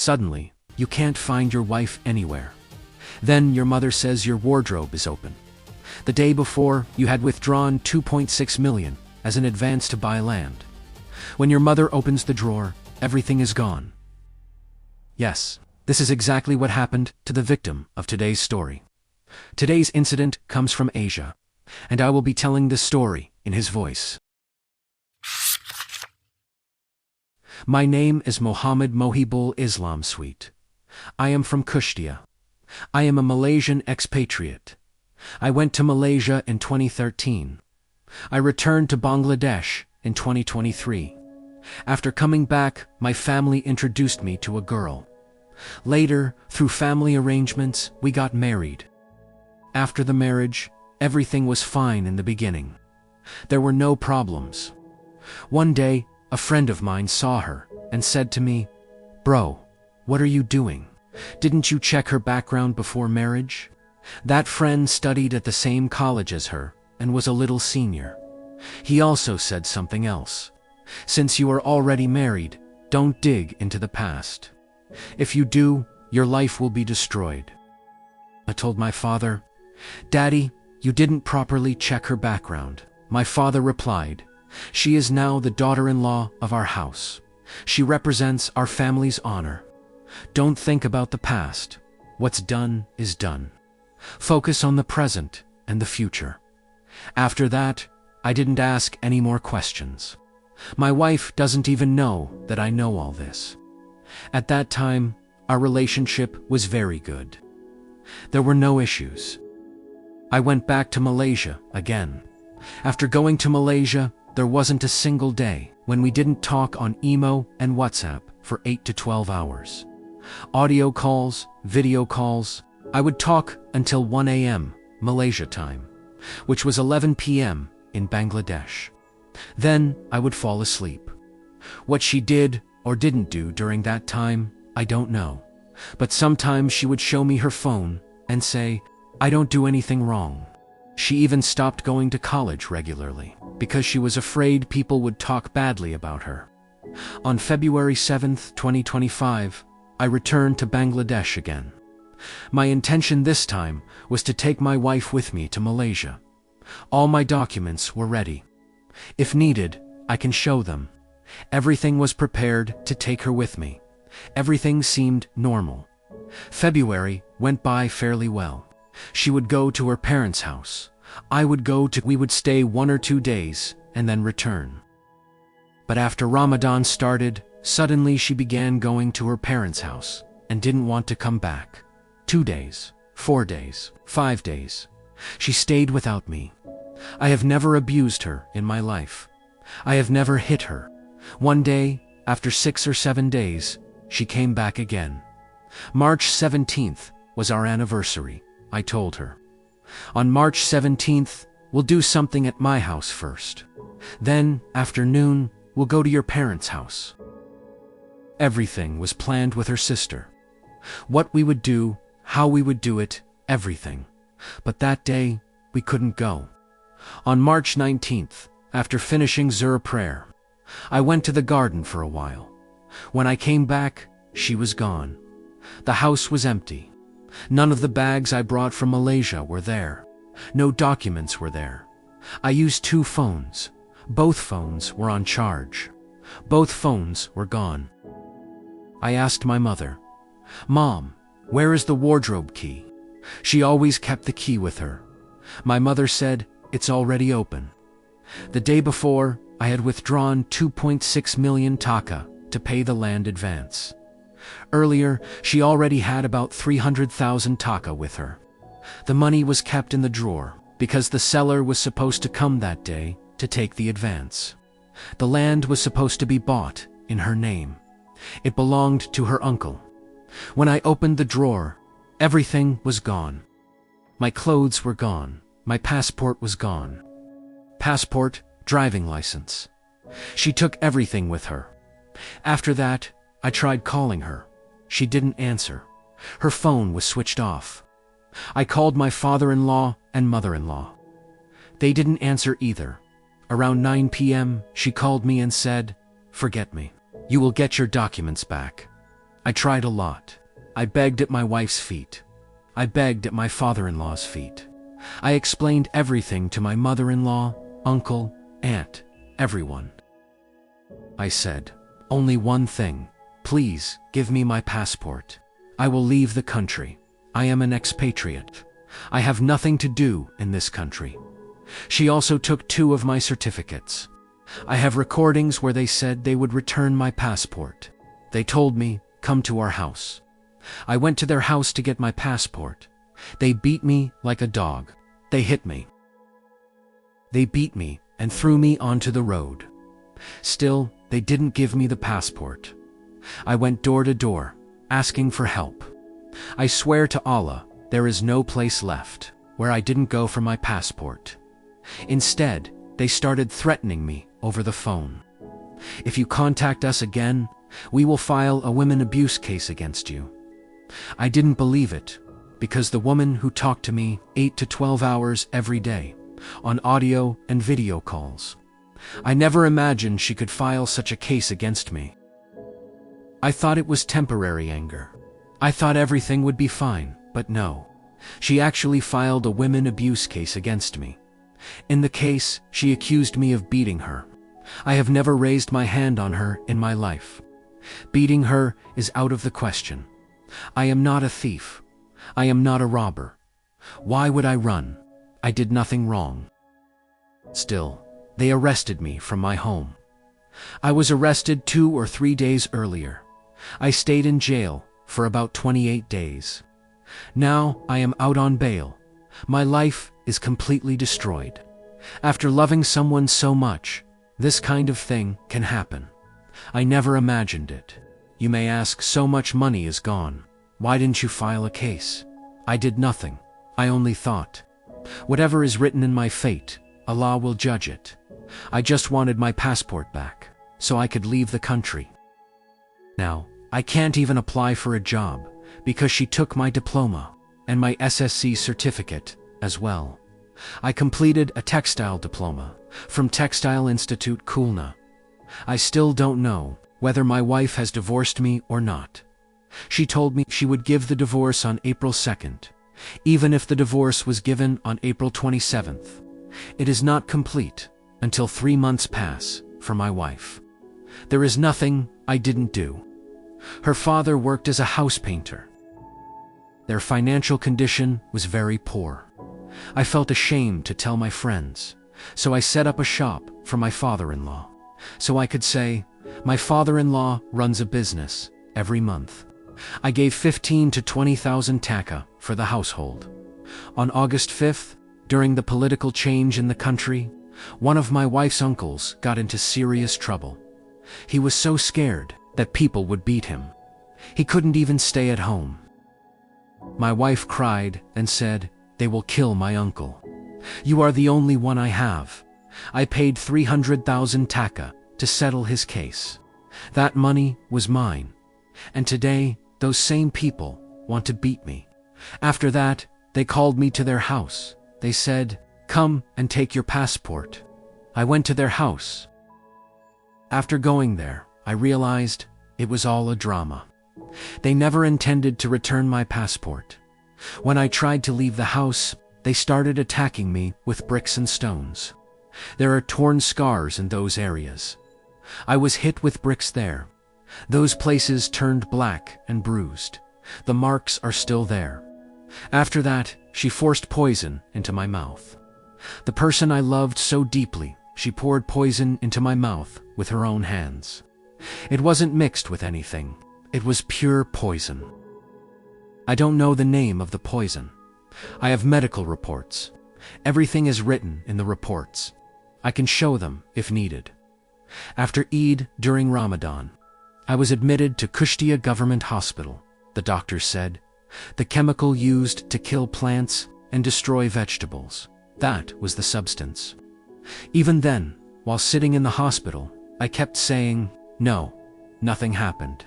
Suddenly, you can't find your wife anywhere. Then your mother says your wardrobe is open. The day before, you had withdrawn 2.6 million as an advance to buy land. When your mother opens the drawer, everything is gone. Yes, this is exactly what happened to the victim of today's story. Today's incident comes from Asia, and I will be telling this story in his voice. My name is Mohammed Mohibul Islam Sweet. I am from Kushtia. I am a Malaysian expatriate. I went to Malaysia in 2013. I returned to Bangladesh in 2023. After coming back, my family introduced me to a girl. Later, through family arrangements, we got married. After the marriage, everything was fine in the beginning. There were no problems. One day, a friend of mine saw her and said to me, "Bro, what are you doing? Didn't you check her background before marriage?" That friend studied at the same college as her and was a little senior. He also said something else. "Since you are already married, don't dig into the past. If you do, your life will be destroyed." I told my father, "Daddy, you didn't properly check her background." My father replied, "She is now the daughter-in-law of our house. She represents our family's honor. Don't think about the past. What's done is done. Focus on the present and the future." After that, I didn't ask any more questions. My wife doesn't even know that I know all this. At that time, our relationship was very good. There were no issues. I went back to Malaysia again. After going to Malaysia, there wasn't a single day when we didn't talk on email and WhatsApp for 8 to 12 hours. Audio calls, video calls. I would talk until 1 a.m. Malaysia time, which was 11 p.m. in Bangladesh. Then I would fall asleep. What she did or didn't do during that time, I don't know. But sometimes she would show me her phone and say, "I don't do anything wrong." She even stopped going to college regularly because she was afraid people would talk badly about her. On February 7th, 2025, I returned to Bangladesh again. My intention this time was to take my wife with me to Malaysia. All my documents were ready. If needed, I can show them. Everything was prepared to take her with me. Everything seemed normal. February went by fairly well. She would go to her parents' house. We would stay 1 or 2 days and then return. But after Ramadan started, suddenly she began going to her parents' house and didn't want to come back. 2 days, 4 days, 5 days. She stayed without me. I have never abused her in my life. I have never hit her. One day, after 6 or 7 days, she came back again. March 17th was our anniversary, I told her. On March 17th, we'll do something at my house first. Then, afternoon, we'll go to your parents' house. Everything was planned with her sister. What we would do, how we would do it, everything. But that day, we couldn't go. On March 19th, after finishing Zuhr prayer, I went to the garden for a while. When I came back, she was gone. The house was empty. None of the bags I brought from Malaysia were there. No documents were there. I used 2 phones. Both phones were on charge. Both phones were gone. I asked my mother, "Mom, where is the wardrobe key?" She always kept the key with her. My mother said, "It's already open." The day before, I had withdrawn 2.6 million taka to pay the land advance. Earlier, she already had about 300,000 taka with her. The money was kept in the drawer because the seller was supposed to come that day to take the advance. The land was supposed to be bought in her name. It belonged to her uncle. When I opened the drawer, everything was gone. My clothes were gone. My passport was gone. Passport, driving license. She took everything with her. After that, I tried calling her. She didn't answer. Her phone was switched off. I called my father-in-law and mother-in-law. They didn't answer either. Around 9 p.m., she called me and said, "Forget me. You will get your documents back." I tried a lot. I begged at my wife's feet. I begged at my father-in-law's feet. I explained everything to my mother-in-law, uncle, aunt, everyone. I said, only one thing. Please, give me my passport. I will leave the country. I am an expatriate. I have nothing to do in this country. She also took 2 of my certificates. I have recordings where they said they would return my passport. They told me, come to our house. I went to their house to get my passport. They beat me like a dog. They hit me. They beat me and threw me onto the road. Still, they didn't give me the passport. I went door to door, asking for help. I swear to Allah, there is no place left where I didn't go for my passport. Instead, they started threatening me over the phone. If you contact us again, we will file a women abuse case against you. I didn't believe it, because the woman who talked to me 8 to 12 hours every day, on audio and video calls. I never imagined she could file such a case against me. I thought it was temporary anger. I thought everything would be fine, but no. She actually filed a women abuse case against me. In the case, she accused me of beating her. I have never raised my hand on her in my life. Beating her is out of the question. I am not a thief. I am not a robber. Why would I run? I did nothing wrong. Still, they arrested me from my home. I was arrested 2 or 3 days earlier. I stayed in jail for about 28 days. Now I am out on bail. My life is completely destroyed. After loving someone so much, this kind of thing can happen. I never imagined it. You may ask, so much money is gone. Why didn't you file a case? I did nothing. I only thought. Whatever is written in my fate, Allah will judge it. I just wanted my passport back, so I could leave the country. Now, I can't even apply for a job, because she took my diploma, and my SSC certificate, as well. I completed a textile diploma, from Textile Institute Khulna. I still don't know whether my wife has divorced me or not. She told me she would give the divorce on April 2nd, even if the divorce was given on April 27th. It is not complete until 3 months pass for my wife. There is nothing I didn't do. Her father worked as a house painter. Their financial condition was very poor. I felt ashamed to tell my friends, so I set up a shop for my father-in-law, so I could say, my father-in-law runs a business every month. I gave 15 to 20,000 taka for the household. On August 5th, during the political change in the country, one of my wife's uncles got into serious trouble. He was so scared that people would beat him. He couldn't even stay at home. My wife cried and said, "They will kill my uncle. You are the only one I have." I paid 300,000 taka to settle his case. That money was mine. And today, those same people want to beat me. After that, they called me to their house. They said, "Come and take your passport." I went to their house. After going there, I realized it was all a drama. They never intended to return my passport. When I tried to leave the house, they started attacking me with bricks and stones. There are torn scars in those areas. I was hit with bricks there. Those places turned black and bruised. The marks are still there. After that, she forced poison into my mouth. The person I loved so deeply, she poured poison into my mouth with her own hands. It wasn't mixed with anything. It was pure poison. I don't know the name of the poison. I have medical reports. Everything is written in the reports. I can show them if needed. After Eid during Ramadan, I was admitted to Kushtia Government Hospital. The doctor said, the chemical used to kill plants and destroy vegetables, that was the substance. Even then, while sitting in the hospital, I kept saying, "No, nothing happened."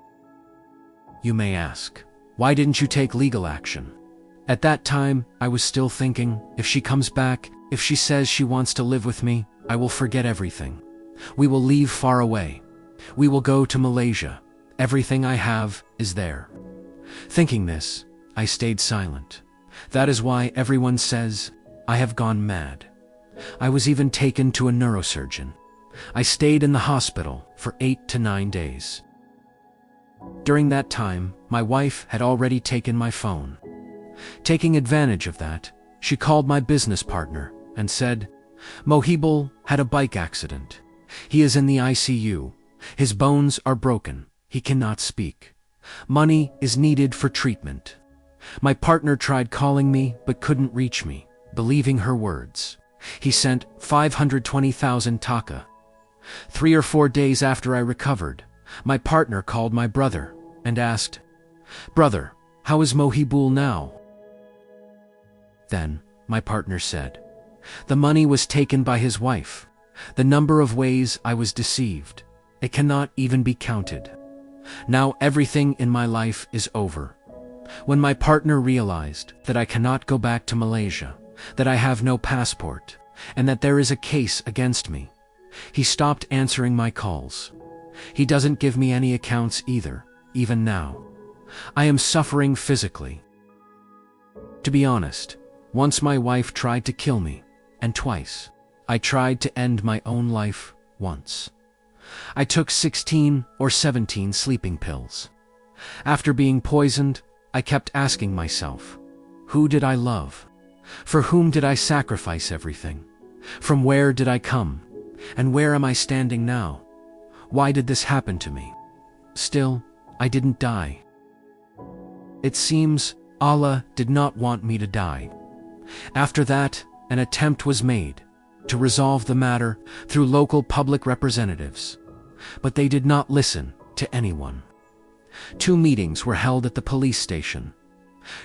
You may ask, why didn't you take legal action? At that time, I was still thinking, if she comes back, if she says she wants to live with me, I will forget everything. We will leave far away. We will go to Malaysia. Everything I have is there. Thinking this, I stayed silent. That is why everyone says I have gone mad. I was even taken to a neurosurgeon. I stayed in the hospital for 8 to 9 days. During that time, my wife had already taken my phone. Taking advantage of that, she called my business partner and said, "Mohibul had a bike accident. He is in the ICU. His bones are broken. He cannot speak. Money is needed for treatment." My partner tried calling me but couldn't reach me, believing her words. He sent 520,000 taka. 3 or 4 days after I recovered, my partner called my brother and asked, "Brother, how is Mohibul now?" Then my partner said, "The money was taken by his wife. The number of ways I was deceived, it cannot even be counted. Now everything in my life is over." When my partner realized that I cannot go back to Malaysia, that I have no passport, and that there is a case against me, he stopped answering my calls. He doesn't give me any accounts either, even now. I am suffering physically. To be honest, once my wife tried to kill me, and twice. I tried to end my own life once. I took 16 or 17 sleeping pills. After being poisoned, I kept asking myself, who did I love? For whom did I sacrifice everything? From where did I come? And where am I standing now? Why did this happen to me? Still, I didn't die. It seems Allah did not want me to die. After that, an attempt was made to resolve the matter through local public representatives, but they did not listen to anyone. 2 meetings were held at the police station.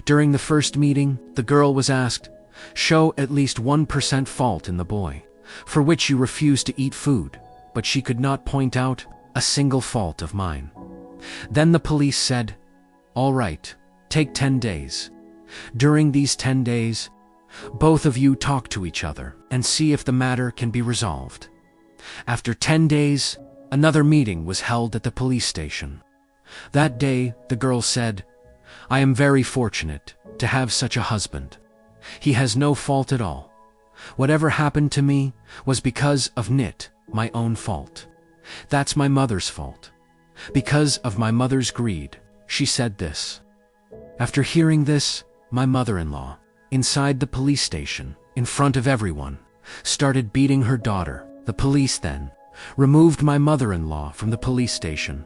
During the first meeting, the girl was asked, "Show at least 1% fault in the boy, for which you refuse to eat food," but she could not point out a single fault of mine. Then the police said, "All right, take 10 days. During these 10 days, both of you talk to each other and see if the matter can be resolved." After 10 days, another meeting was held at the police station. That day, the girl said, "I am very fortunate to have such a husband. He has no fault at all. Whatever happened to me was because of my own fault. That's my mother's fault. Because of my mother's greed, she said this." After hearing this, my mother-in-law, inside the police station, in front of everyone, started beating her daughter. The police then removed my mother-in-law from the police station.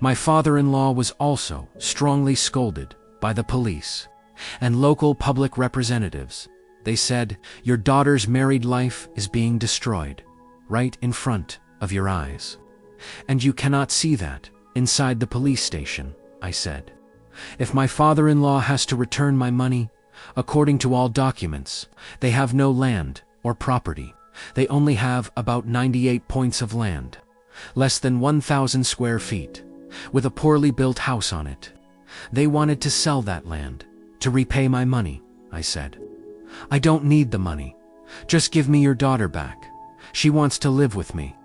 My father-in-law was also strongly scolded by the police and local public representatives. They said, "Your daughter's married life is being destroyed right in front of your eyes. And you cannot see that inside the police station," I said. "If my father-in-law has to return my money, according to all documents, they have no land or property. They only have about 98 points of land, less than 1,000 square feet, with a poorly built house on it. They wanted to sell that land to repay my money," I said. "I don't need the money. Just give me your daughter back. She wants to live with me."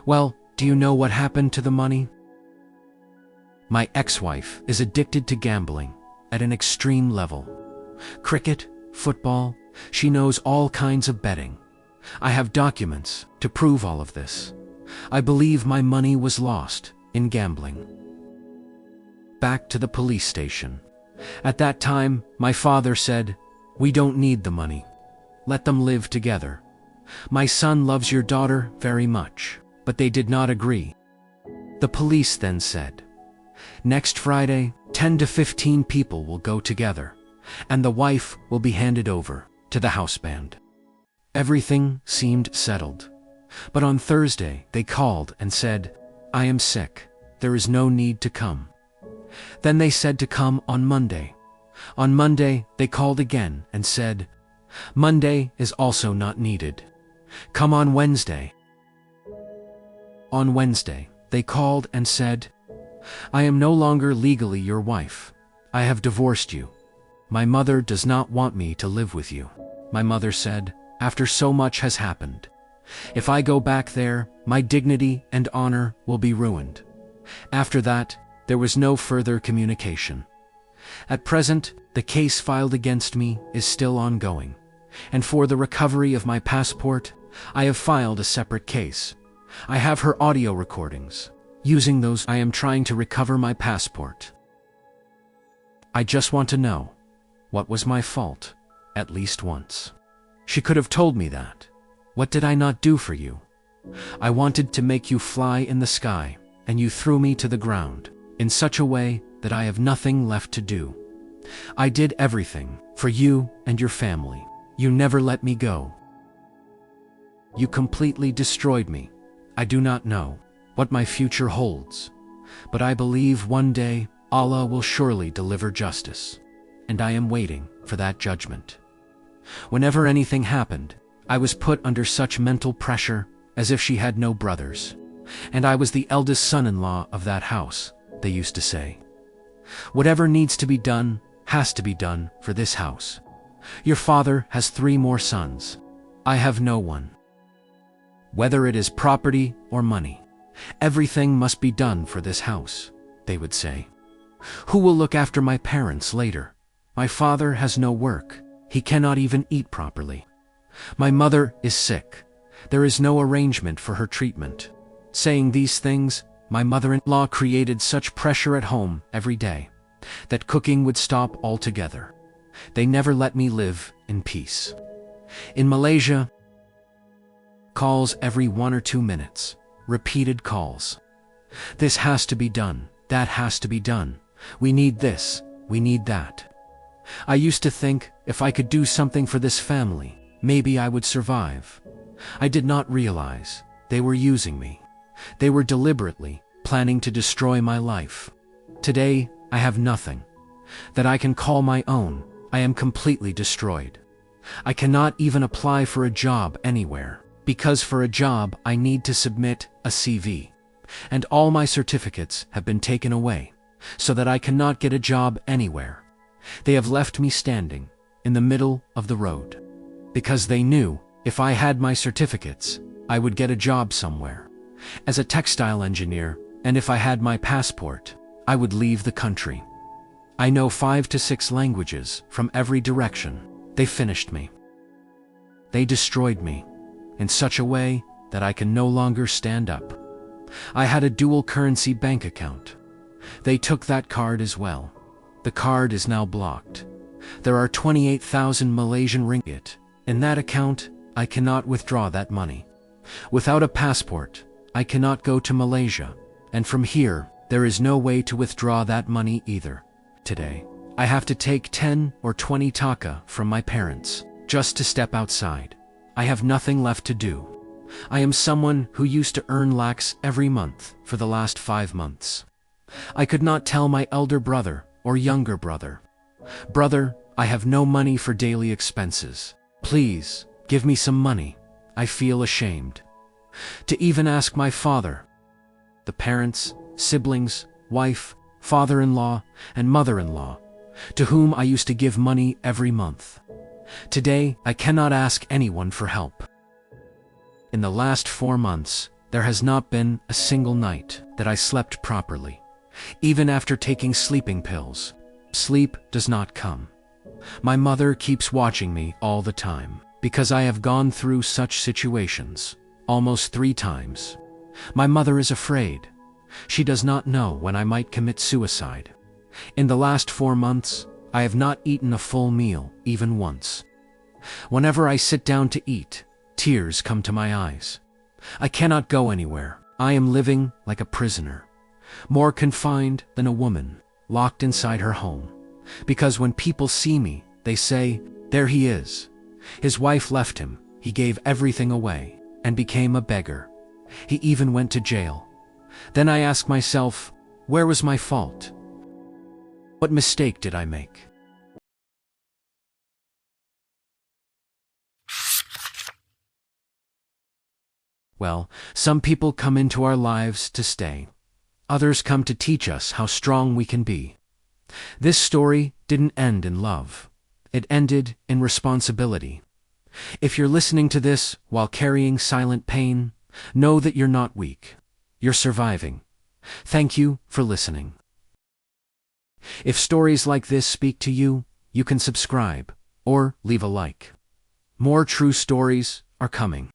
Well, do you know what happened to the money? My ex-wife is addicted to gambling at an extreme level. Cricket, football, she knows all kinds of betting. I have documents to prove all of this. I believe my money was lost in gambling. Back to the police station. At that time, my father said, "We don't need the money. Let them live together. My son loves your daughter very much," but they did not agree. The police then said, "Next Friday, 10 to 15 people will go together, and the wife will be handed over to the house band." Everything seemed settled. But on Thursday, they called and said, "I am sick. There is no need to come." Then they said to come on Monday. On Monday, they called again and said, "Monday is also not needed. Come on Wednesday." On Wednesday, they called and said, "I am no longer legally your wife. I have divorced you. My mother does not want me to live with you." My mother said, "After so much has happened, if I go back there, my dignity and honor will be ruined. After that, there was no further communication. At present, the case filed against me is still ongoing, and for the recovery of my passport, I have filed a separate case. I have her audio recordings. Using those, I am trying to recover my passport. I just want to know, what was my fault, at least once? She could have told me that. What did I not do for you? I wanted to make you fly in the sky, and you threw me to the ground, in such a way that I have nothing left to do. I did everything for you and your family. You never let me go. You completely destroyed me. I do not know what my future holds, but I believe one day Allah will surely deliver justice, and I am waiting for that judgment. Whenever anything happened, I was put under such mental pressure as if she had no brothers, and I was the eldest son-in-law of that house, they used to say. Whatever needs to be done has to be done for this house. Your father has 3 more sons. I have no one. Whether it is property or money, everything must be done for this house, they would say. Who will look after my parents later? My father has no work. He cannot even eat properly. My mother is sick. There is no arrangement for her treatment. Saying these things, my mother-in-law created such pressure at home every day that cooking would stop altogether. They never let me live in peace. In Malaysia, calls every 1 or 2 minutes, repeated calls. This has to be done, that has to be done. We need this, we need that. I used to think if I could do something for this family, maybe I would survive. I did not realize they were using me. They were deliberately planning to destroy my life. Today, I have nothing that I can call my own. I am completely destroyed. I cannot even apply for a job anywhere, because for a job I need to submit a CV, and all my certificates have been taken away, so that I cannot get a job anywhere. They have left me standing in the middle of the road, because they knew if I had my certificates, I would get a job somewhere, as a textile engineer, and if I had my passport, I would leave the country. I know 5 to 6 languages from every direction. They finished me. They destroyed me in such a way that I can no longer stand up. I had a dual currency bank account. They took that card as well. The card is now blocked. There are 28,000 Malaysian ringgit. In that account, I cannot withdraw that money. Without a passport, I cannot go to Malaysia, and from here, there is no way to withdraw that money either. Today, I have to take 10 or 20 taka from my parents, just to step outside. I have nothing left to do. I am someone who used to earn lakhs every month for the last 5 months. I could not tell my elder brother or younger brother, "Brother, I have no money for daily expenses. Please, give me some money." I feel ashamed to even ask my father. The parents, siblings, wife, father-in-law, and mother-in-law, to whom I used to give money every month. Today, I cannot ask anyone for help. In the last 4 months, there has not been a single night that I slept properly. Even after taking sleeping pills, sleep does not come. My mother keeps watching me all the time, because I have gone through such situations, almost 3 times. My mother is afraid. She does not know when I might commit suicide. In the last 4 months, I have not eaten a full meal, even once. Whenever I sit down to eat, tears come to my eyes. I cannot go anywhere. I am living like a prisoner, more confined than a woman, locked inside her home. Because when people see me, they say, "There he is." His wife left him, he gave everything away, and became a beggar. He even went to jail. Then I ask myself, where was my fault? What mistake did I make? Well, some people come into our lives to stay. Others come to teach us how strong we can be. This story didn't end in love. It ended in responsibility. If you're listening to this while carrying silent pain, know that you're not weak. You're surviving. Thank you for listening. If stories like this speak to you, you can subscribe or leave a like. More true stories are coming.